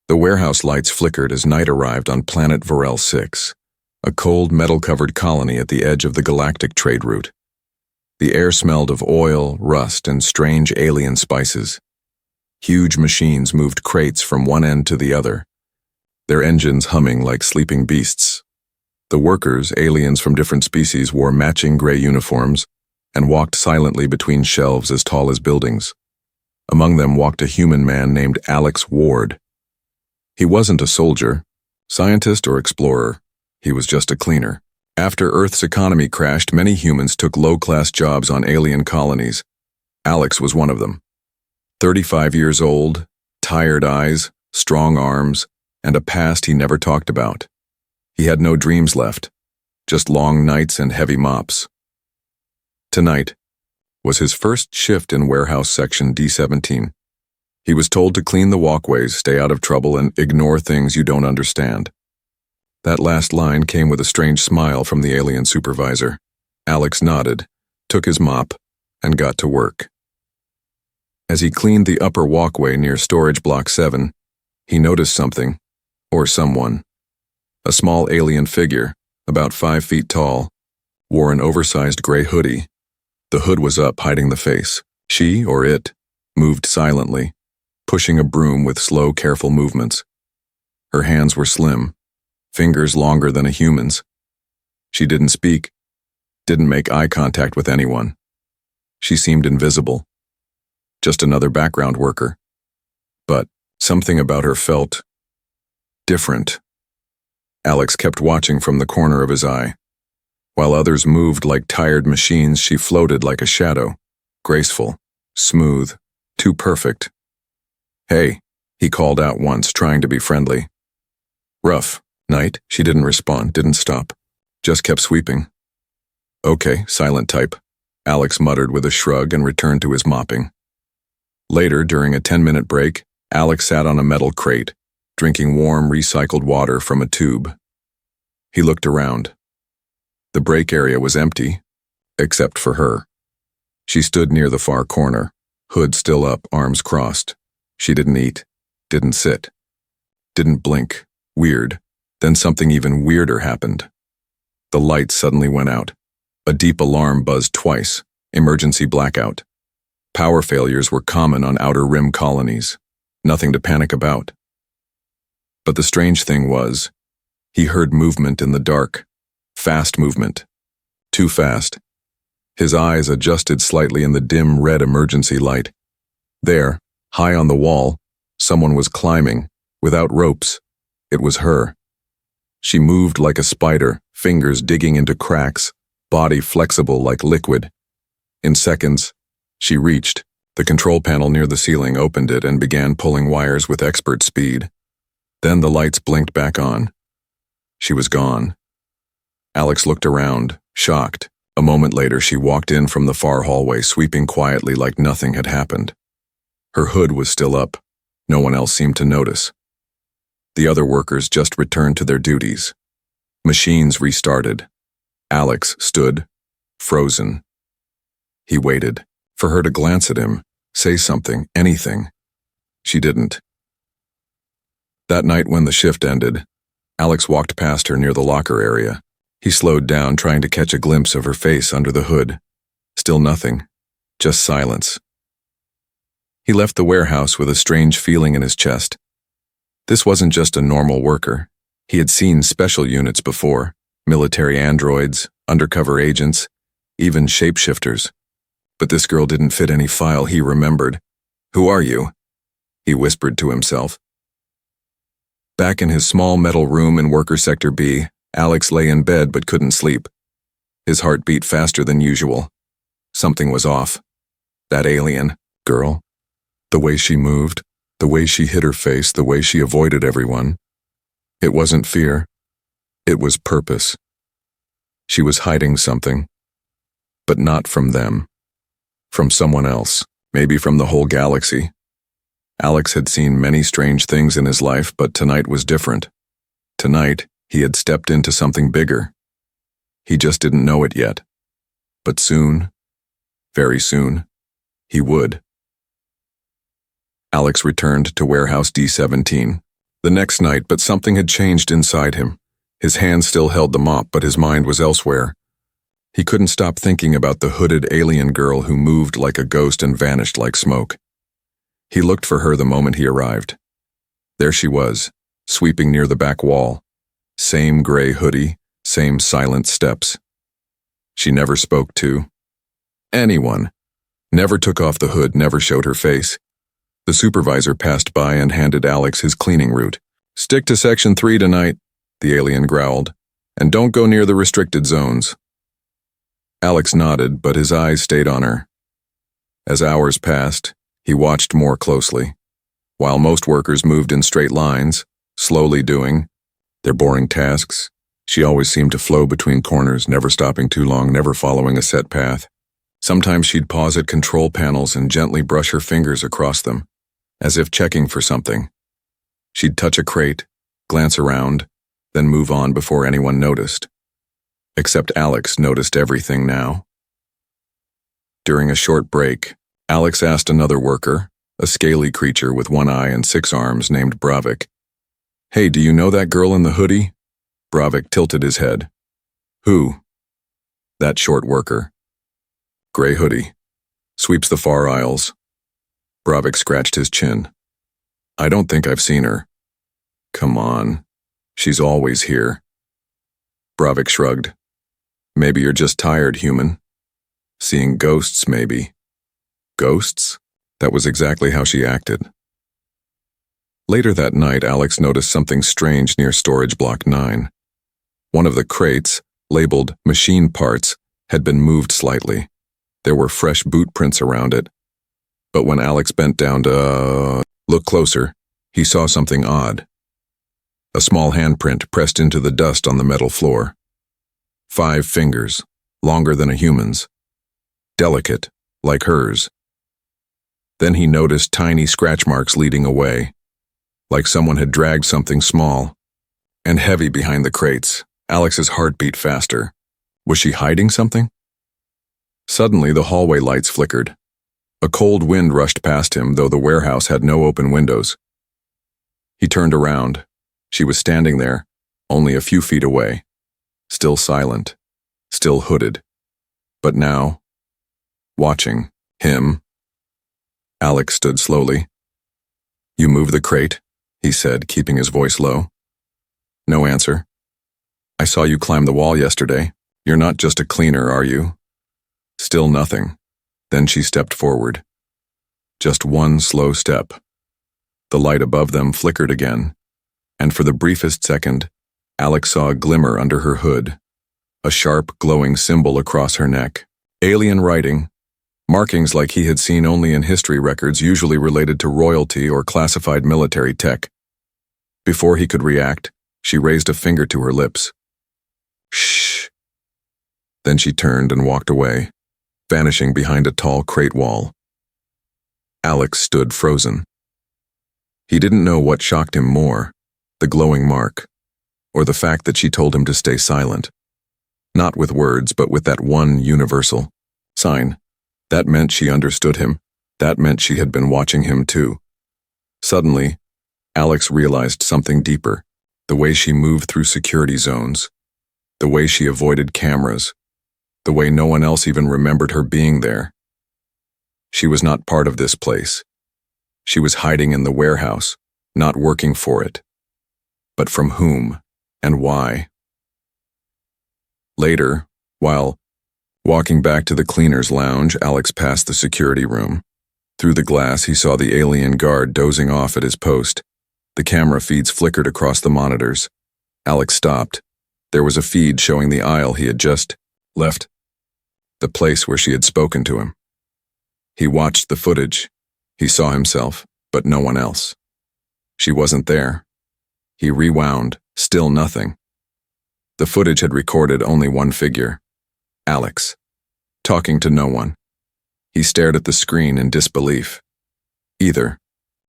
The warehouse lights flickered as night arrived on planet Varel 6, a cold metal-covered colony at the edge of the galactic trade route. The air smelled of oil, rust, and strange alien spices. Huge machines moved crates from one end to the other, their engines humming like sleeping beasts. The workers, aliens from different species, wore matching gray uniforms and walked silently between shelves as tall as buildings. Among them walked a human man named Alex Ward. He wasn't a soldier, scientist, or explorer. He was just a cleaner. After Earth's economy crashed, many humans took low-class jobs on alien colonies. Alex was one of them. 35 years old, tired eyes, strong arms, and a past he never talked about. He had no dreams left, just long nights and heavy mops. Tonight was his first shift in warehouse section D17. He was told to clean the walkways, stay out of trouble, and ignore things you don't understand. That last line came with a strange smile from the alien supervisor. Alex nodded, took his mop, and got to work. As he cleaned the upper walkway near Storage Block 7, he noticed something, or someone. A small alien figure, about 5 feet tall, wore an oversized gray hoodie. The hood was up, hiding the face. She, or it, moved silently, pushing a broom with slow, careful movements. Her hands were slim, fingers longer than a human's. She didn't speak, didn't make eye contact with anyone. She seemed invisible, just another background worker. But something about her felt different. Alex kept watching from the corner of his eye. While others moved like tired machines, she floated like a shadow, graceful, smooth, too perfect. "Hey," he called out once, trying to be friendly. "Rough night?" She didn't respond, didn't stop, just kept sweeping. "Okay, silent type," Alex muttered with a shrug and returned to his mopping. Later, during a 10-minute break, Alex sat on a metal crate, drinking warm, recycled water from a tube. He looked around. The break area was empty, except for her. She stood near the far corner, hood still up, arms crossed. She didn't eat, didn't sit, didn't blink. Weird. Then something even weirder happened. The lights suddenly went out. A deep alarm buzzed twice. Emergency blackout. Power failures were common on outer rim colonies. Nothing to panic about. But the strange thing was, he heard movement in the dark. Fast movement. Too fast. His eyes adjusted slightly in the dim red emergency light. There, high on the wall, someone was climbing, without ropes. It was her. She moved like a spider, fingers digging into cracks, body flexible like liquid. In seconds, she reached. The control panel near the ceiling, opened it, and began pulling wires with expert speed. Then the lights blinked back on. She was gone. Alex looked around, shocked. A moment later, she walked in from the far hallway, sweeping quietly like nothing had happened. Her hood was still up. No one else seemed to notice. The other workers just returned to their duties. Machines restarted. Alex stood, frozen. He waited for her to glance at him, say something, anything. She didn't. That night when the shift ended, Alex walked past her near the locker area. He slowed down, trying to catch a glimpse of her face under the hood. Still nothing, just silence. He left the warehouse with a strange feeling in his chest. This wasn't just a normal worker. He had seen special units before, military androids, undercover agents, even shapeshifters. But this girl didn't fit any file he remembered. "Who are you?" he whispered to himself. Back in his small metal room in Worker Sector B, Alex lay in bed but couldn't sleep. His heart beat faster than usual. Something was off. That alien girl, the way she moved, the way she hid her face, the way she avoided everyone. It wasn't fear. It was purpose. She was hiding something, but not from them. From someone else, maybe from the whole galaxy. Alex had seen many strange things in his life, but tonight was different. Tonight, he had stepped into something bigger. He just didn't know it yet. But soon, very soon, he would. Alex returned to Warehouse D17. The next night, but something had changed inside him. His hand still held the mop, but his mind was elsewhere. He couldn't stop thinking about the hooded alien girl who moved like a ghost and vanished like smoke. He looked for her the moment he arrived. There she was, sweeping near the back wall. Same gray hoodie, same silent steps. She never spoke to anyone. Never took off the hood, never showed her face. The supervisor passed by and handed Alex his cleaning route. "Stick to Section 3 tonight," the alien growled, "and don't go near the restricted zones." Alex nodded, but his eyes stayed on her. As hours passed, he watched more closely. While most workers moved in straight lines, slowly doing their boring tasks, she always seemed to flow between corners, never stopping too long, never following a set path. Sometimes she'd pause at control panels and gently brush her fingers across them, as if checking for something. She'd touch a crate, glance around, then move on before anyone noticed. Except Alex noticed everything now. During a short break, Alex asked another worker, a scaly creature with one eye and 6 arms named Bravik, "Hey, do you know that girl in the hoodie?" Bravik tilted his head. "Who?" "That short worker. Gray hoodie. Sweeps the far aisles." Bravik scratched his chin. "I don't think I've seen her." "Come on. She's always here." Bravik shrugged. "Maybe you're just tired, human. Seeing ghosts, maybe." Ghosts? That was exactly how she acted. Later that night, Alex noticed something strange near storage block 9. One of the crates, labeled machine parts, had been moved slightly. There were fresh boot prints around it. But when Alex bent down to look closer, he saw something odd. A small handprint pressed into the dust on the metal floor. 5 fingers, longer than a human's. Delicate, like hers. Then he noticed tiny scratch marks leading away, like someone had dragged something small and heavy behind the crates. Alex's heart beat faster. Was she hiding something? Suddenly, the hallway lights flickered. A cold wind rushed past him, though the warehouse had no open windows. He turned around. She was standing there, only a few feet away, still silent, still hooded, but now, watching him. Alex stood slowly. "You move the crate?" he said, keeping his voice low. No answer. "I saw you climb the wall yesterday. You're not just a cleaner, are you?" Still nothing. Then she stepped forward. Just one slow step. The light above them flickered again, and for the briefest second, Alex saw a glimmer under her hood, a sharp, glowing symbol across her neck. Alien writing, markings like he had seen only in history records usually related to royalty or classified military tech. Before he could react, she raised a finger to her lips. "Shh." Then she turned and walked away, vanishing behind a tall crate wall. Alex stood frozen. He didn't know what shocked him more, the glowing mark, or the fact that she told him to stay silent. Not with words, but with that one universal sign. That meant she understood him. That meant she had been watching him too. Suddenly, Alex realized something deeper. The way she moved through security zones. The way she avoided cameras. The way no one else even remembered her being there. She was not part of this place. She was hiding in the warehouse, not working for it. But from whom and why? Later, while walking back to the cleaner's lounge, Alex passed the security room. Through the glass, he saw the alien guard dozing off at his post. The camera feeds flickered across the monitors. Alex stopped. There was a feed showing the aisle he had just left, the place where she had spoken to him. He watched the footage. He saw himself, but no one else. She wasn't there. He rewound, still nothing. The footage had recorded only one figure, Alex, talking to no one. He stared at the screen in disbelief. "Either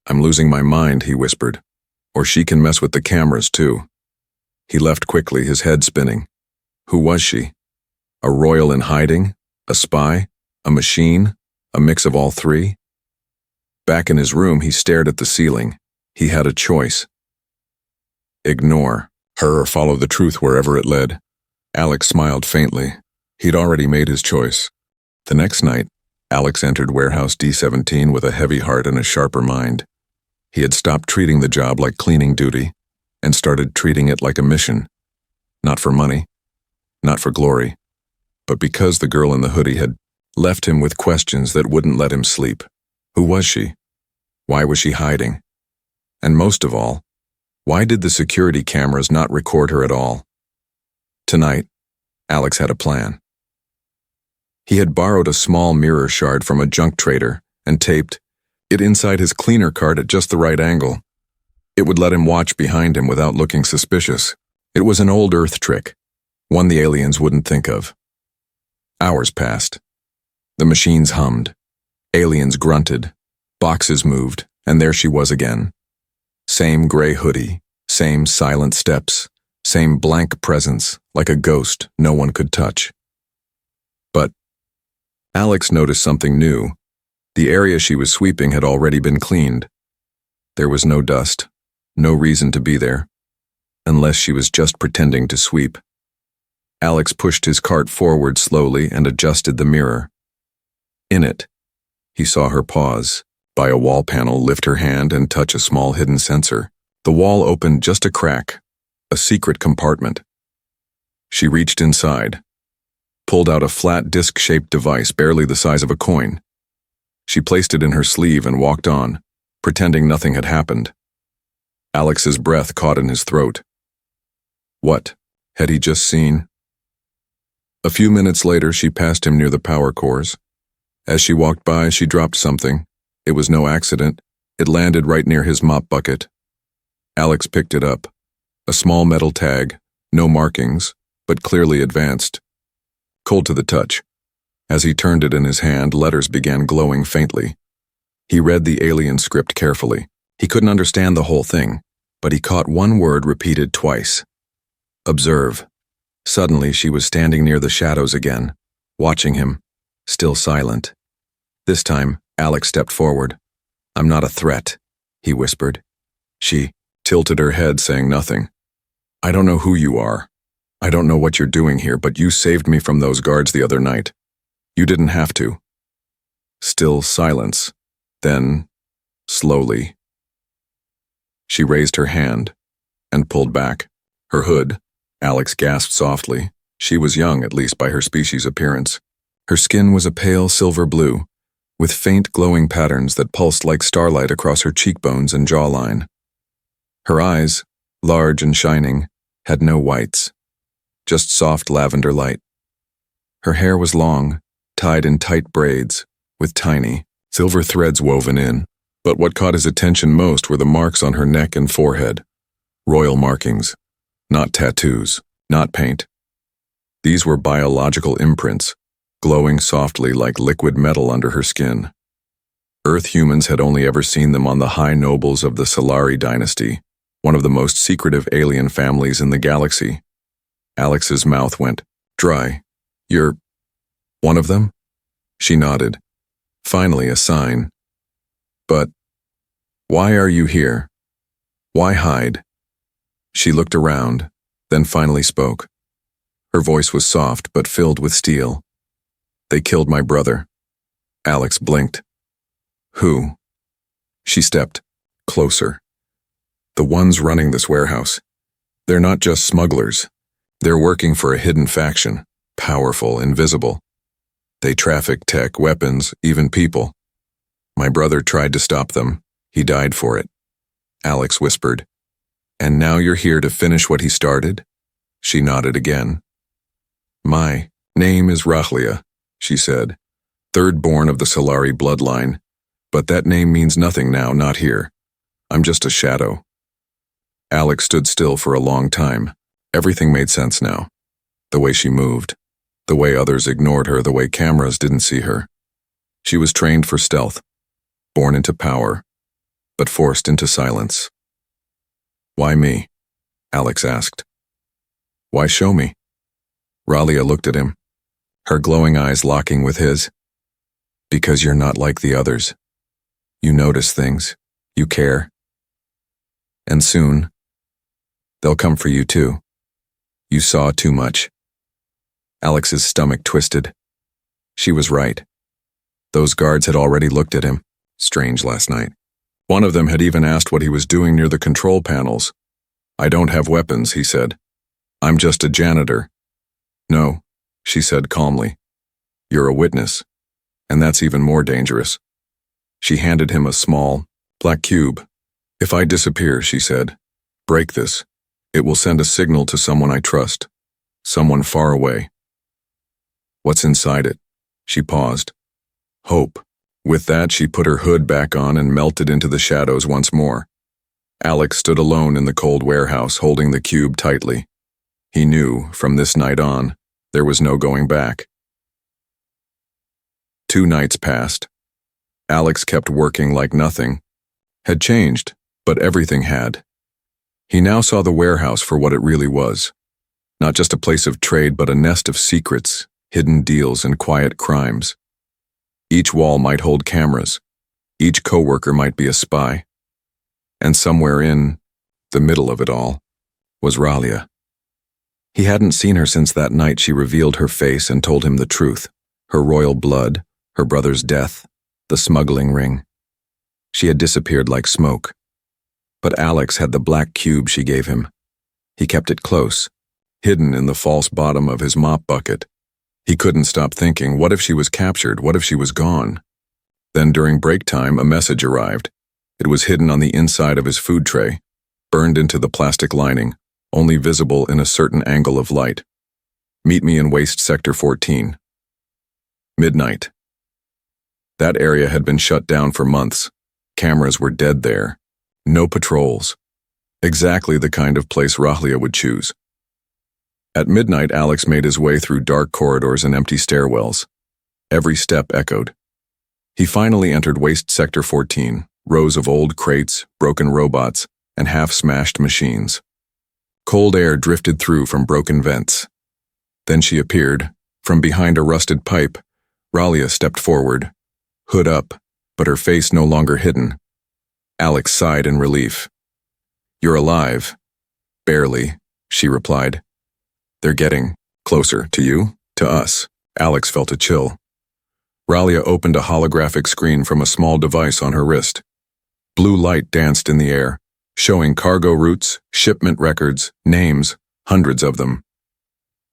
I'm losing my mind," he whispered, "or she can mess with the cameras too." He left quickly, his head spinning. Who was she? A royal in hiding? A spy? A machine? A mix of all three? Back in his room, he stared at the ceiling. He had a choice. ignore her or follow the truth wherever it led. Alex smiled faintly. He'd already made his choice. The next night, Alex entered warehouse D17 with a heavy heart and a sharper mind. He had stopped treating the job like cleaning duty and started treating it like a mission. Not for money, not for glory, but because the girl in the hoodie had left him with questions that wouldn't let him sleep. Who was she? Why was she hiding? And most of all, why did the security cameras not record her at all? Tonight, Alex had a plan. He had borrowed a small mirror shard from a junk trader and taped it inside his cleaner cart at just the right angle. It would let him watch behind him without looking suspicious. It was an old Earth trick, one the aliens wouldn't think of. Hours passed. The machines hummed. Aliens grunted. Boxes moved, and there she was again. Same gray hoodie, same silent steps, same blank presence, like a ghost no one could touch. But Alex noticed something new. The area she was sweeping had already been cleaned. There was no dust, no reason to be there, unless she was just pretending to sweep. Alex pushed his cart forward slowly and adjusted the mirror. In it, he saw her pause, by a wall panel, lift her hand and touch a small hidden sensor. The wall opened just a crack, a secret compartment. She reached inside, pulled out a flat disc-shaped device barely the size of a coin. She placed it in her sleeve and walked on, pretending nothing had happened. Alex's breath caught in his throat. What had he just seen? A few minutes later, she passed him near the power cores. As she walked by, she dropped something. It was no accident. It landed right near his mop bucket. Alex picked it up. A small metal tag, no markings, but clearly advanced. Cold to the touch. As he turned it in his hand, letters began glowing faintly. He read the alien script carefully. He couldn't understand the whole thing, but he caught one word repeated twice. Observe. Suddenly, she was standing near the shadows again, watching him, still silent. This time, Alex stepped forward. I'm not a threat, he whispered. She tilted her head, saying nothing. I don't know who you are. I don't know what you're doing here, but you saved me from those guards the other night. You didn't have to. Still silence. Then, slowly, she raised her hand and pulled back. Her hood. Alex gasped softly. She was young, at least by her species appearance. Her skin was a pale silver blue, with faint glowing patterns that pulsed like starlight across her cheekbones and jawline. Her eyes, large and shining, had no whites, just soft lavender light. Her hair was long, tied in tight braids, with tiny, silver threads woven in. But what caught his attention most were the marks on her neck and forehead. Royal markings. Not tattoos, not paint. These were biological imprints, glowing softly like liquid metal under her skin. Earth humans had only ever seen them on the high nobles of the Solari dynasty, one of the most secretive alien families in the galaxy. Alex's mouth went dry. You're one of them? She nodded. Finally, a sign. But why are you here? Why hide? She looked around, then finally spoke. Her voice was soft but filled with steel. They killed my brother. Alex blinked. Who? She stepped closer. The ones running this warehouse. They're not just smugglers. They're working for a hidden faction, powerful, invisible. They traffic tech, weapons, even people. My brother tried to stop them. He died for it. Alex whispered. And now you're here to finish what he started? She nodded again. My name is Rahlia, she said, third born of the Solari bloodline. But that name means nothing now, not here. I'm just a shadow. Alex stood still for a long time. Everything made sense now. The way she moved, the way others ignored her, the way cameras didn't see her. She was trained for stealth, born into power, but forced into silence. Why me? Alex asked. Why show me? Rahlia looked at him, her glowing eyes locking with his. Because you're not like the others. You notice things. You care. And soon, They'll come for you too. You saw too much. Alex's stomach twisted. She was right. Those guards had already looked at him. Strange last night. One of them had even asked what he was doing near the control panels. I don't have weapons, he said. I'm just a janitor. No, she said calmly. You're a witness, and that's even more dangerous. She handed him a small, black cube. If I disappear, she said, break this. It will send a signal to someone I trust, someone far away. What's inside it? She paused. Hope. With that, she put her hood back on and melted into the shadows once more. Alex stood alone in the cold warehouse, holding the cube tightly. He knew, from this night on, there was no going back. 2 nights passed. Alex kept working like nothing had changed, but everything had. He now saw the warehouse for what it really was. Not just a place of trade, but a nest of secrets, hidden deals, and quiet crimes. Each wall might hold cameras. Each coworker might be a spy. And somewhere in the middle of it all was Ralia. He hadn't seen her since that night she revealed her face and told him the truth. Her royal blood, her brother's death, the smuggling ring. She had disappeared like smoke. But Alex had the black cube she gave him. He kept it close, hidden in the false bottom of his mop bucket. He couldn't stop thinking, what if she was captured? What if she was gone? Then during break time, a message arrived. It was hidden on the inside of his food tray, burned into the plastic lining, only visible in a certain angle of light. Meet me in Waste Sector 14. Midnight. That area had been shut down for months. Cameras were dead there. No patrols. Exactly the kind of place Ralia would choose. At midnight, Alex made his way through dark corridors and empty stairwells. Every step echoed. He finally entered Waste Sector 14, rows of old crates, broken robots, and half-smashed machines. Cold air drifted through from broken vents. Then she appeared. From behind a rusted pipe, Ralia stepped forward, hood up, but her face no longer hidden. Alex sighed in relief. You're alive. Barely, she replied. They're getting closer to you, to us. Alex felt a chill. Ralia opened a holographic screen from a small device on her wrist. Blue light danced in the air, showing cargo routes, shipment records, names, hundreds of them.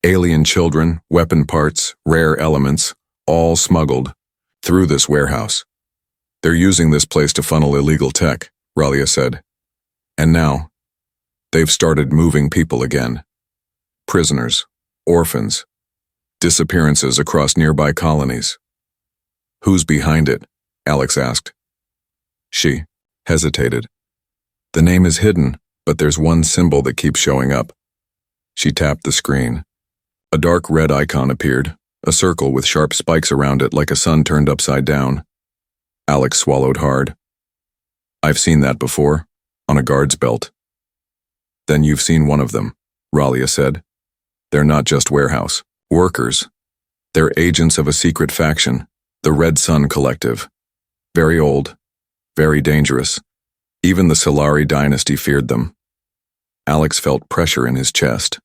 Alien children, weapon parts, rare elements, all smuggled through this warehouse. They're using this place to funnel illegal tech, Ralia said. And now, they've started moving people again. Prisoners, orphans, disappearances across nearby colonies. Who's behind it? Alex asked. She hesitated. The name is hidden, but there's one symbol that keeps showing up. She tapped the screen. A dark red icon appeared, a circle with sharp spikes around it like a sun turned upside down. Alex swallowed hard. I've seen that before, on a guard's belt. Then you've seen one of them, Ralia said. They're not just warehouse workers. They're agents of a secret faction, the Red Sun Collective. Very old, very dangerous. Even the Solari dynasty feared them. Alex felt pressure in his chest.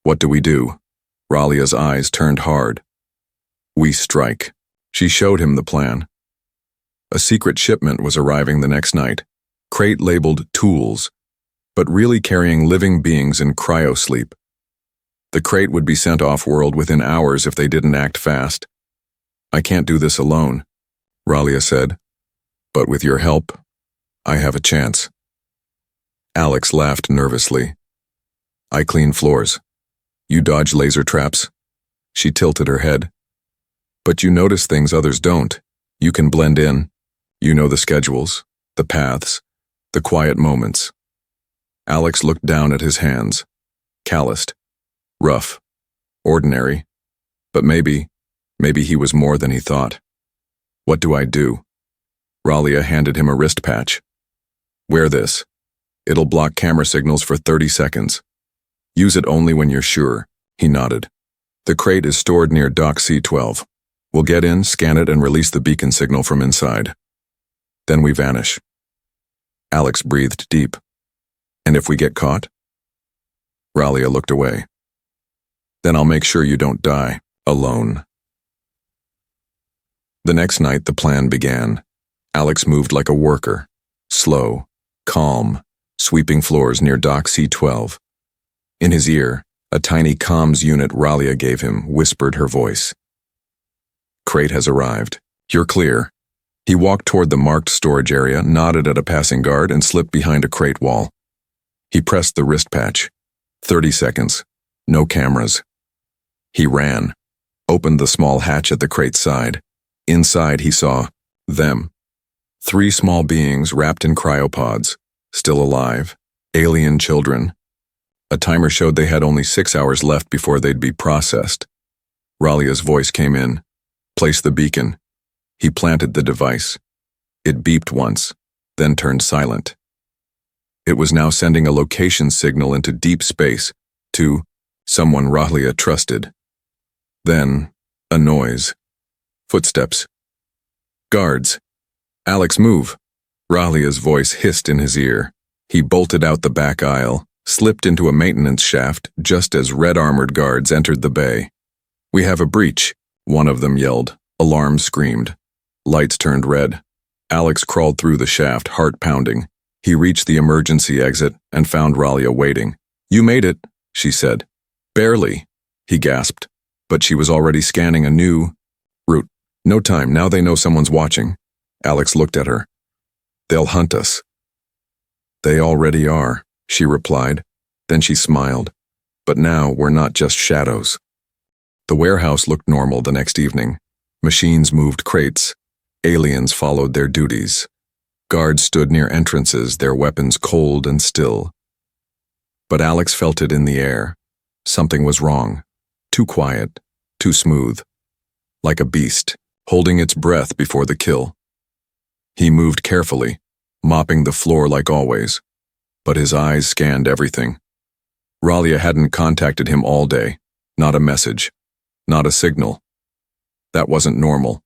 What do we do? Ralia's eyes turned hard. We strike. She showed him the plan. A secret shipment was arriving the next night, crate labeled tools, but really carrying living beings in cryosleep. The crate would be sent off-world within hours if they didn't act fast. I can't do this alone, Ralia said, but with your help, I have a chance. Alex laughed nervously. I clean floors. You dodge laser traps. She tilted her head. But you notice things others don't. You can blend in. You know the schedules, the paths, the quiet moments. Alex looked down at his hands. Calloused. Rough. Ordinary. But maybe he was more than he thought. What do I do? Ralia handed him a wrist patch. Wear this. It'll block camera signals for 30 seconds. Use it only when you're sure, he nodded. The crate is stored near Dock C12. We'll get in, scan it, and release the beacon signal from inside. Then we vanish. Alex breathed deep. And if we get caught? Ralia looked away. Then I'll make sure you don't die, alone. The next night the plan began. Alex moved like a worker, slow, calm, sweeping floors near Dock C-12. In his ear, a tiny comms unit Ralia gave him whispered her voice. Crate has arrived. You're clear. He walked toward the marked storage area, nodded at a passing guard, and slipped behind a crate wall. He pressed the wrist patch. 30 seconds. No cameras. He ran, opened the small hatch at the crate's side. Inside he saw them. 3 small beings wrapped in cryopods, still alive, alien children. A timer showed they had only 6 hours left before they'd be processed. Ralia's voice came in. Place the beacon. He planted the device. It beeped once, then turned silent. It was now sending a location signal into deep space to someone Ralia trusted. Then, a noise. Footsteps. Guards. Alex, move. Ralia's voice hissed in his ear. He bolted out the back aisle, slipped into a maintenance shaft just as red-armored guards entered the bay. We have a breach, one of them yelled. Alarms screamed. Lights turned red. Alex crawled through the shaft, heart pounding. He reached the emergency exit and found Ralia waiting. You made it, she said. Barely, he gasped, but she was already scanning a new route. No time, now they know someone's watching. Alex looked at her. They'll hunt us. They already are, she replied. Then she smiled. But now we're not just shadows. The warehouse looked normal the next evening. Machines moved crates. Aliens followed their duties. Guards stood near entrances, their weapons cold and still. But Alex felt it in the air. Something was wrong. Too quiet, too smooth. Like a beast, holding its breath before the kill. He moved carefully, mopping the floor like always. But his eyes scanned everything. Ralia hadn't contacted him all day. Not a message. Not a signal. That wasn't normal.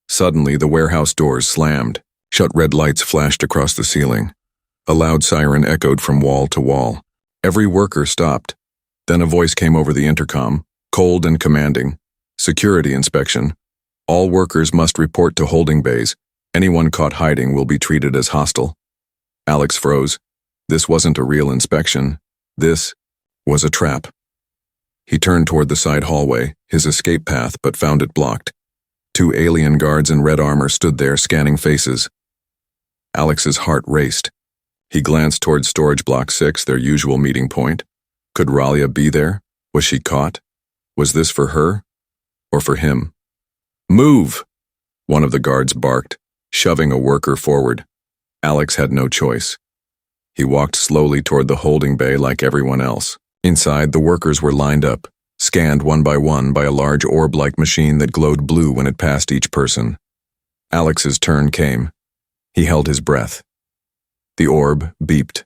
Suddenly, the warehouse doors slammed. Shut red lights flashed across the ceiling. A loud siren echoed from wall to wall. Every worker stopped. Then a voice came over the intercom, cold and commanding. Security inspection. All workers must report to holding bays. Anyone caught hiding will be treated as hostile. Alex froze. This wasn't a real inspection. This was a trap. He turned toward the side hallway, his escape path, but found it blocked. 2 alien guards in red armor stood there scanning faces. Alex's heart raced. He glanced toward storage block 6, their usual meeting point. Could Ralia be there? Was she caught? Was this for her? Or for him? Move! One of the guards barked, shoving a worker forward. Alex had no choice. He walked slowly toward the holding bay like everyone else. Inside, the workers were lined up, scanned one by a large orb-like machine that glowed blue when it passed each person. Alex's turn came. He held his breath. The orb beeped.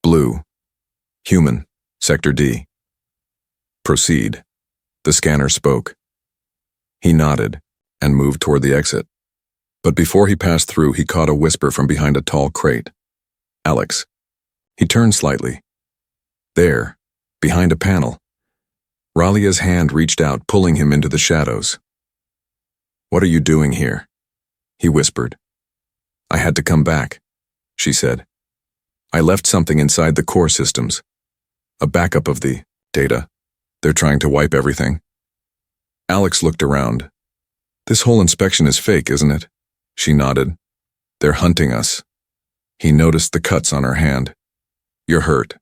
Blue. Human. Sector D. Proceed. The scanner spoke. He nodded and moved toward the exit. But before he passed through, he caught a whisper from behind a tall crate. Alex. He turned slightly. There, behind a panel. Ralia's hand reached out, pulling him into the shadows. What are you doing here? He whispered. I had to come back, she said. I left something inside the core systems. A backup of the data. They're trying to wipe everything. Alex looked around. This whole inspection is fake, isn't it? She nodded. They're hunting us. He noticed the cuts on her hand. You're hurt.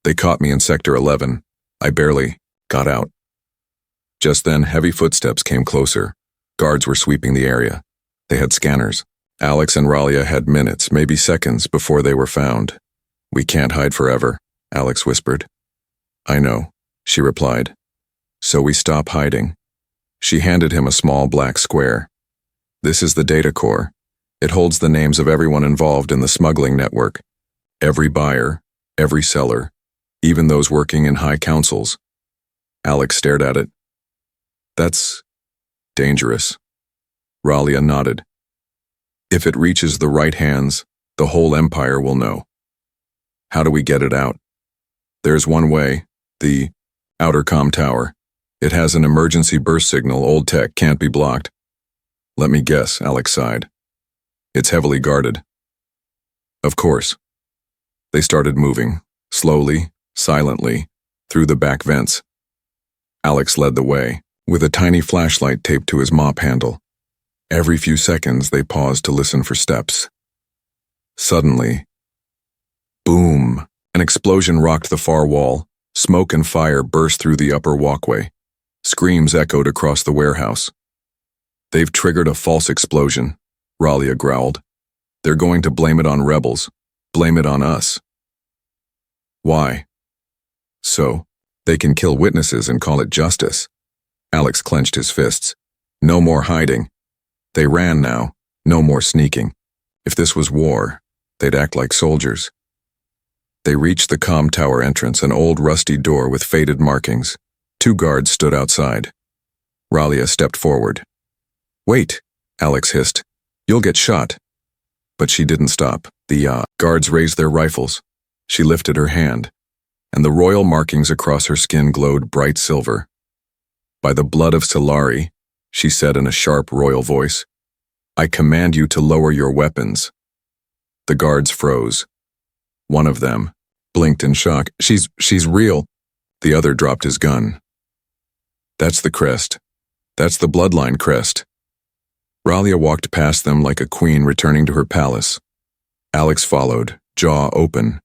They caught me in Sector 11. I barely got out. Just then, heavy footsteps came closer. Guards were sweeping the area. They had scanners. Alex and Ralia had minutes, maybe seconds, before they were found. We can't hide forever, Alex whispered. I know, she replied. So we stop hiding. She handed him a small black square. This is the data core. It holds the names of everyone involved in the smuggling network. Every buyer, every seller, even those working in high councils. Alex stared at it. That's dangerous. Ralia nodded. If it reaches the right hands, the whole empire will know. How do we get it out? There's one way, the outer comm tower. It has an emergency burst signal, old tech, can't be blocked. Let me guess, Alex sighed. It's heavily guarded. Of course. They started moving, slowly, silently, through the back vents. Alex led the way, with a tiny flashlight taped to his mop handle. Every few seconds they paused to listen for steps. Suddenly, boom! An explosion rocked the far wall. Smoke and fire burst through the upper walkway. Screams echoed across the warehouse. They've triggered a false explosion, Ralia growled. They're going to blame it on rebels. Blame it on us. Why? So, they can kill witnesses and call it justice. Alex clenched his fists. No more hiding. They ran now. No more sneaking. If this was war, they'd act like soldiers. They reached the comm tower entrance, an old rusty door with faded markings. 2 guards stood outside. Ralia stepped forward. Wait, Alex hissed. You'll get shot. But she didn't stop. The guards raised their rifles. She lifted her hand, and the royal markings across her skin glowed bright silver. By the blood of Solari, she said in a sharp royal voice, I command you to lower your weapons. The guards froze. One of them blinked in shock. She's real. The other dropped his gun. That's the crest. That's the bloodline crest. Ralia walked past them like a queen returning to her palace. Alex followed, jaw open.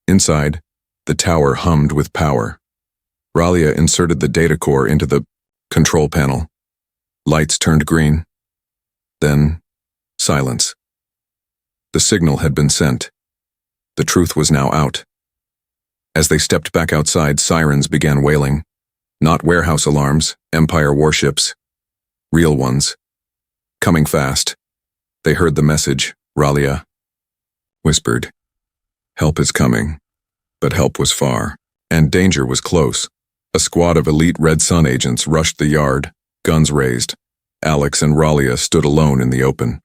Inside, the tower hummed with power. Ralia inserted the data core into the control panel. Lights turned green. Then, silence. The signal had been sent. The truth was now out. As they stepped back outside, sirens began wailing. Not warehouse alarms, Empire warships. Real ones. Coming fast. They heard the message, Ralia whispered. Help is coming. But help was far, and danger was close. A squad of elite Red Sun agents rushed the yard, guns raised. Alex and Ralia stood alone in the open.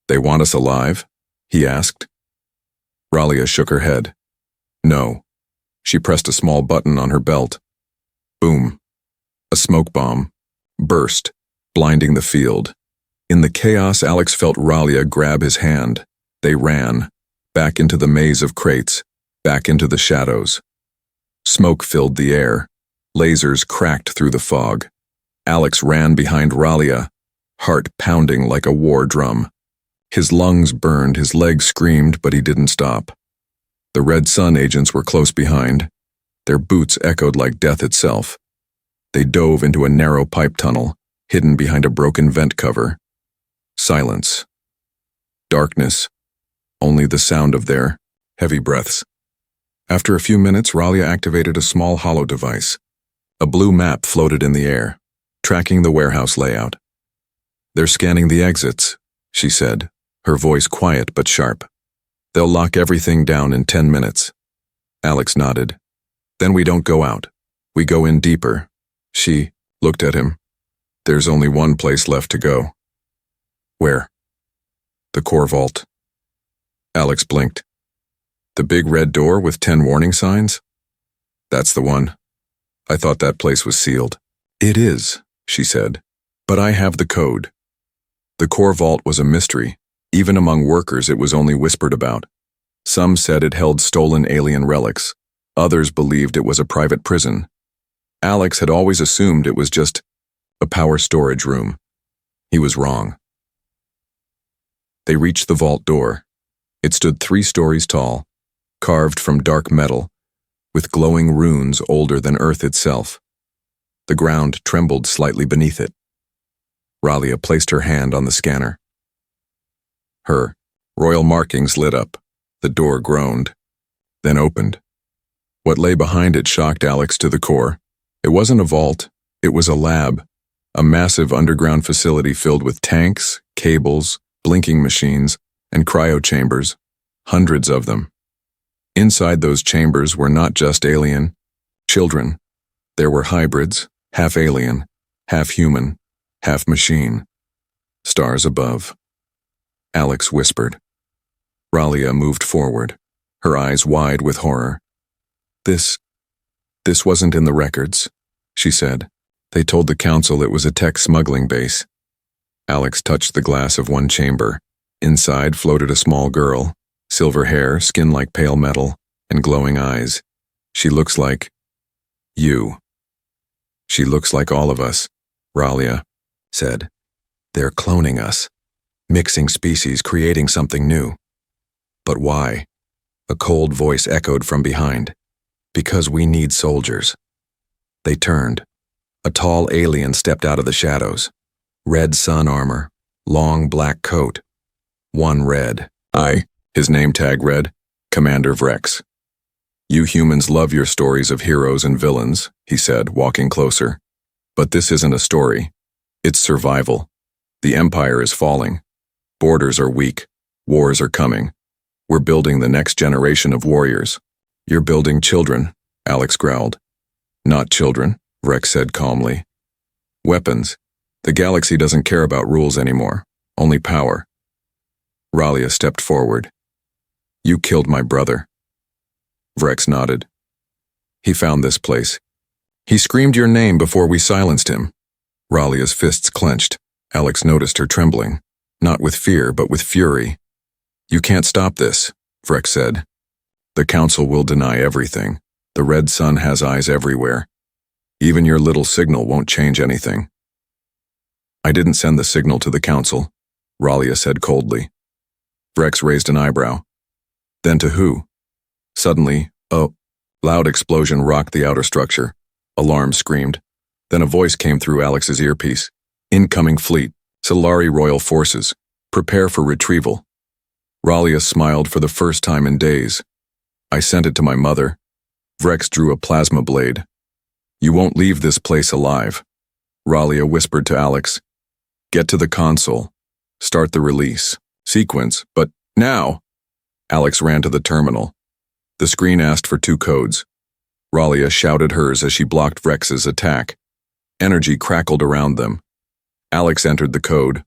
They want us alive? He asked. Ralia shook her head. No. She pressed a small button on her belt. Boom. A smoke bomb burst, blinding the field. In the chaos, Alex felt Ralia grab his hand. They ran, back into the maze of crates, back into the shadows. Smoke filled the air. Lasers cracked through the fog. Alex ran behind Ralia, heart pounding like a war drum. His lungs burned, his legs screamed, but he didn't stop. The Red Sun agents were close behind. Their boots echoed like death itself. They dove into a narrow pipe tunnel, hidden behind a broken vent cover. Silence. Darkness. Only the sound of their heavy breaths. After a few minutes, Ralia activated a small hollow device. A blue map floated in the air, tracking the warehouse layout. They're scanning the exits, she said, her voice quiet but sharp. They'll lock everything down in 10 minutes. Alex nodded. Then we don't go out. We go in deeper. She looked at him. There's only one place left to go. Where? The core vault. Alex blinked. The big red door with 10 warning signs? That's the one. I thought that place was sealed. It is, she said. But I have the code. The core vault was a mystery. Even among workers, it was only whispered about. Some said it held stolen alien relics. Others believed it was a private prison. Alex had always assumed it was just a power storage room. He was wrong. They reached the vault door. It stood 3 stories tall, carved from dark metal, with glowing runes older than Earth itself. The ground trembled slightly beneath it. Ralia placed her hand on the scanner. Her royal markings lit up. The door groaned, then opened. What lay behind it shocked Alex to the core. It wasn't a vault, it was a lab, a massive underground facility filled with tanks, cables, blinking machines, and cryo chambers, hundreds of them. Inside those chambers were not just alien children. There were hybrids, half alien, half human, half machine. Stars above. Alex whispered. Ralia moved forward, her eyes wide with horror. This wasn't in the records, she said. They told the council it was a tech smuggling base. Alex touched the glass of one chamber. Inside floated a small girl, silver hair, skin like pale metal, and glowing eyes. She looks like you. She looks like all of us, Ralia said. They're cloning us, mixing species, creating something new. But why? A cold voice echoed from behind. Because we need soldiers. They turned. A tall alien stepped out of the shadows. Red sun armor, long black coat. One red. His name tag read, Commander Vrex. You humans love your stories of heroes and villains, he said, walking closer. But this isn't a story. It's survival. The Empire is falling. Borders are weak. Wars are coming. We're building the next generation of warriors. You're building children, Alex growled. Not children, Vrex said calmly. Weapons. The galaxy doesn't care about rules anymore. Only power. Ralia stepped forward. You killed my brother. Vrex nodded. He found this place. He screamed your name before we silenced him. Ralia's fists clenched. Alex noticed her trembling, not with fear, but with fury. You can't stop this, Vrex said. The council will deny everything. The red sun has eyes everywhere. Even your little signal won't change anything. I didn't send the signal to the council, Ralia said coldly. Vrex raised an eyebrow. Then to who? Suddenly, a loud explosion rocked the outer structure. Alarm screamed. Then a voice came through Alex's earpiece. Incoming fleet, Solari Royal Forces. Prepare for retrieval. Ralia smiled for the first time in days. I sent it to my mother. Vrex drew a plasma blade. You won't leave this place alive. Ralia whispered to Alex. Get to the console. Start the release sequence, but now. Alex ran to the terminal. The screen asked for 2 codes. Ralia shouted hers as she blocked Vrex's attack. Energy crackled around them. Alex entered the code.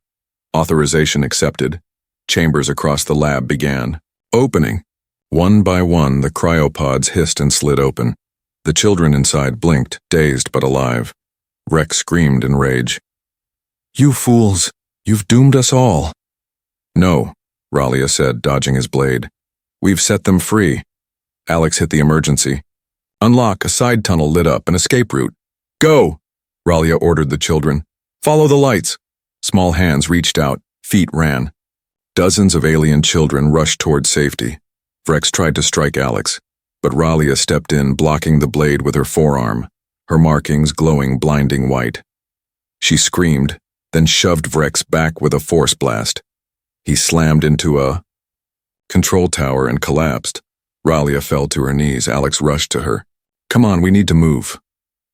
Authorization accepted. Chambers across the lab began. Opening. One by one, the cryopods hissed and slid open. The children inside blinked, dazed but alive. Rex screamed in rage. You fools! You've doomed us all! No, Ralia said, dodging his blade. We've set them free. Alex hit the emergency. Unlock, a side tunnel lit up, an escape route. Go! Ralia ordered the children. Follow the lights. Small hands reached out, feet ran. Dozens of alien children rushed toward safety. Vrex tried to strike Alex, but Ralia stepped in, blocking the blade with her forearm, her markings glowing blinding white. She screamed, then shoved Vrex back with a force blast. He slammed into a control tower and collapsed. Ralia fell to her knees. Alex rushed to her. Come on, we need to move.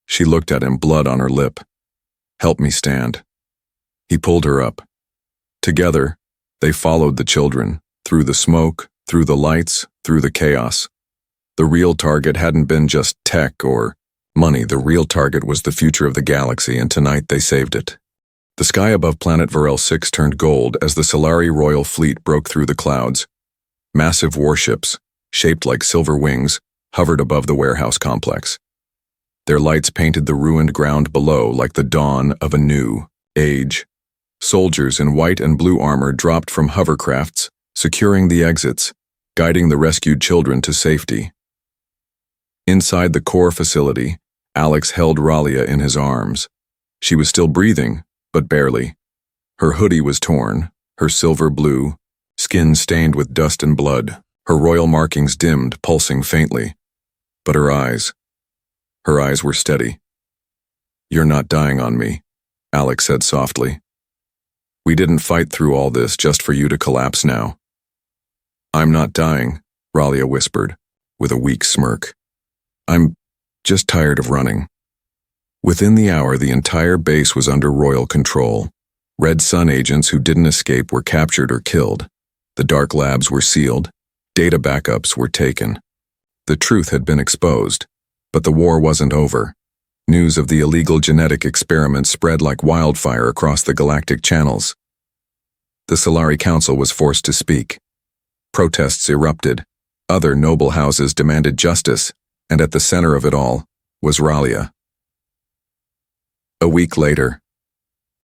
She looked at him, blood on her lip. Help me stand. He pulled her up. Together, they followed the children, through the smoke, through the lights, through the chaos. The real target hadn't been just tech or money. The real target was the future of the galaxy, and tonight they saved it. The sky above planet Varel 6 turned gold as the Solari Royal Fleet broke through the clouds. Massive warships, shaped like silver wings, hovered above the warehouse complex. Their lights painted the ruined ground below like the dawn of a new age. Soldiers in white and blue armor dropped from hovercrafts, securing the exits, guiding the rescued children to safety. Inside the core facility, Alex held Ralia in his arms. She was still breathing, but barely. Her hoodie was torn, her silver blue, skin stained with dust and blood, her royal markings dimmed, pulsing faintly. But her eyes were steady. You're not dying on me, Alex said softly. We didn't fight through all this just for you to collapse now. I'm not dying, Ralia whispered, with a weak smirk. I'm just tired of running. Within the hour, the entire base was under royal control. Red Sun agents who didn't escape were captured or killed. The dark labs were sealed. Data backups were taken. The truth had been exposed, but the war wasn't over. News of the illegal genetic experiments spread like wildfire across the galactic channels. The Solari Council was forced to speak. Protests erupted. Other noble houses demanded justice. and at the center of it all was Ralia. A week later,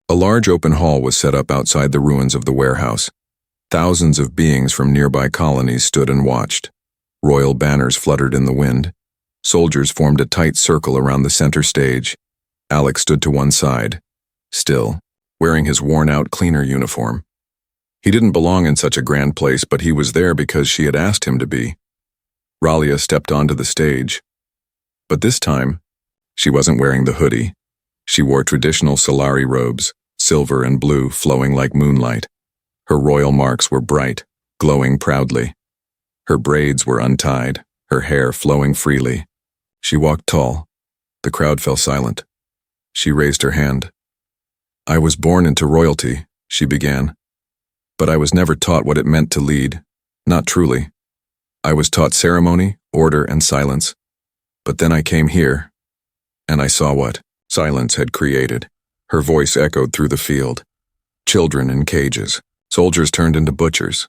a large open hall was set up outside the ruins of the warehouse. Thousands of beings from nearby colonies stood and watched. Royal banners fluttered in the wind. Soldiers formed a tight circle around the center stage. Alex stood to one side, still, wearing his worn-out cleaner uniform. He didn't belong in such a grand place, but he was there because she had asked him to be. Ralia stepped onto the stage. But this time, she wasn't wearing the hoodie. She wore traditional Solari robes, silver and blue flowing like moonlight. Her royal marks were bright, glowing proudly. Her braids were untied, her hair flowing freely. She walked tall. The crowd fell silent. She raised her hand. "I was born into royalty," she began. "But I was never taught what it meant to lead. Not truly. I was taught ceremony, order, and silence. But then I came here, and I saw what silence had created." Her voice echoed through the field. Children in cages, soldiers turned into butchers,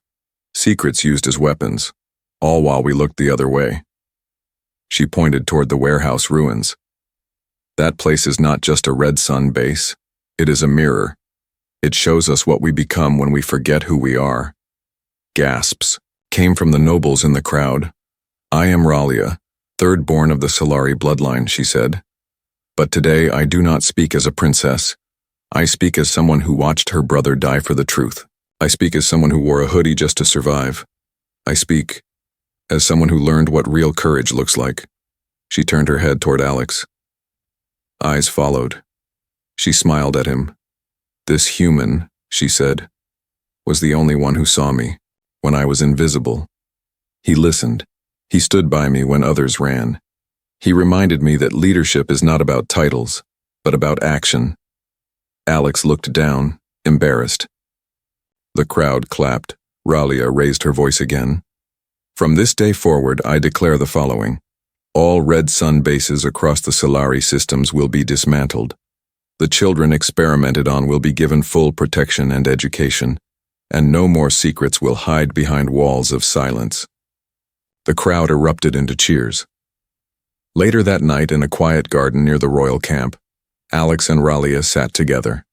secrets used as weapons, all while we looked the other way. She pointed toward the warehouse ruins. "That place is not just a Red Sun base. It is a mirror. It shows us what we become when we forget who we are." Gasps came from the nobles in the crowd. "I am Ralia, third born of the Solari bloodline," she said. "But today I do not speak as a princess. I speak as someone who watched her brother die for the truth. I speak as someone who wore a hoodie just to survive. I speak as someone who learned what real courage looks like." She turned her head toward Alex. Eyes followed. She smiled at him. "This human," she said, "was the only one who saw me, when I was invisible. He listened. He stood by me when others ran. He reminded me that leadership is not about titles, but about action." Alex looked down, embarrassed. The crowd clapped. Ralia raised her voice again. "From this day forward, I declare the following. All Red Sun bases across the Solari systems will be dismantled. The children experimented on will be given full protection and education, and no more secrets will hide behind walls of silence." The crowd erupted into cheers. Later that night, in a quiet garden near the royal camp, Alex and Ralia sat together.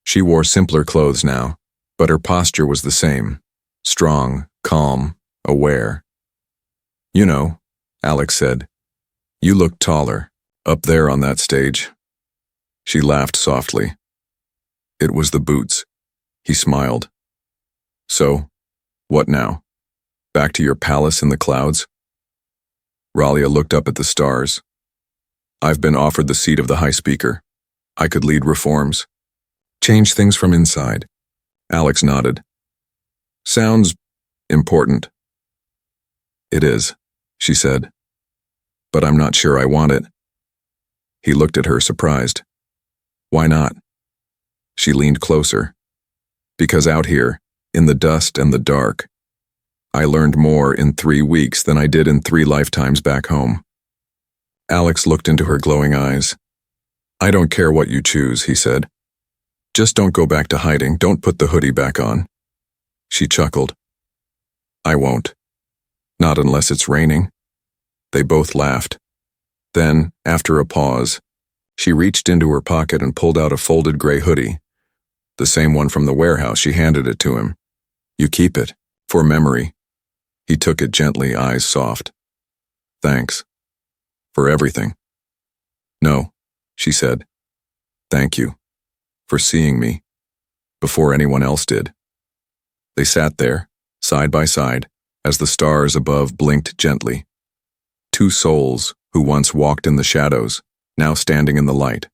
She wore simpler clothes now, but her posture was the same, strong, calm, aware. "You know," Alex said, "you look taller, up there on that stage." She laughed softly. "It was the boots." He smiled. "So, what now? Back to your palace in the clouds?" Ralia looked up at the stars. "I've been offered the seat of the High Speaker. I could lead reforms. Change things from inside." Alex nodded. "Sounds important." "It is," she said. "But I'm not sure I want it." He looked at her, surprised. "Why not?" She leaned closer. "Because out here, in the dust and the dark, I learned more in 3 weeks than I did in 3 lifetimes back home." Alex looked into her glowing eyes. "I don't care what you choose," he said. "Just don't go back to hiding. Don't put the hoodie back on." She chuckled. "I won't. Not unless it's raining." They both laughed. Then, after a pause, she reached into her pocket and pulled out a folded gray hoodie. The same one from the warehouse. She handed it to him. "You keep it, for memory." He took it gently, eyes soft. "Thanks. For everything." "No," she said. "Thank you. For seeing me. Before anyone else did." They sat there, side by side, as the stars above blinked gently. Two souls who once walked in the shadows, now standing in the light.